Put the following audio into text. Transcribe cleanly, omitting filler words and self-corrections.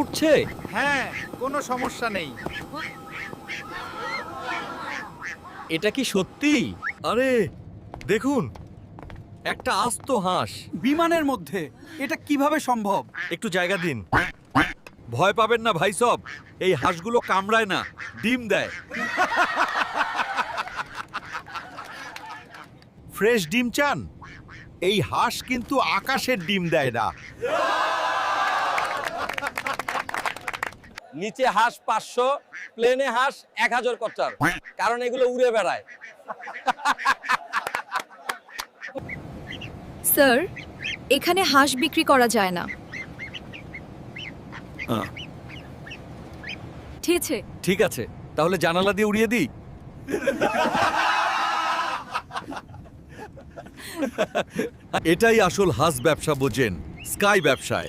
উঠছে। হ্যাঁ, কোনো সমস্যা নেই। এটা কি সত্যি? আরে দেখুন, একটা আস্ত হাঁস। বিমানের মধ্যে এটা কিভাবে সম্ভব? একটু জায়গা দিন। ভয় পাবেন না ভাই সব, এই হাঁসগুলো কামড়ায় না, ডিম দেয়। ফ্রেশ ডিম চান? এই হাঁস কিন্তু আকাশের ডিম দেয় না। নিচে হাঁস 500, প্লেনে হাঁস 1000 কচ্চার, কারণ এগুলো উড়ে বেড়ায়। স্যার, এখানে হাঁস বিক্রি করা যায় না। ঠিক আছে। ঠিক আছে, তাহলে জানালা দিয়ে উড়িয়ে দিই। এটাই আসল হাঁস ব্যবসা, বোঝেন? স্কাই ব্যবসায়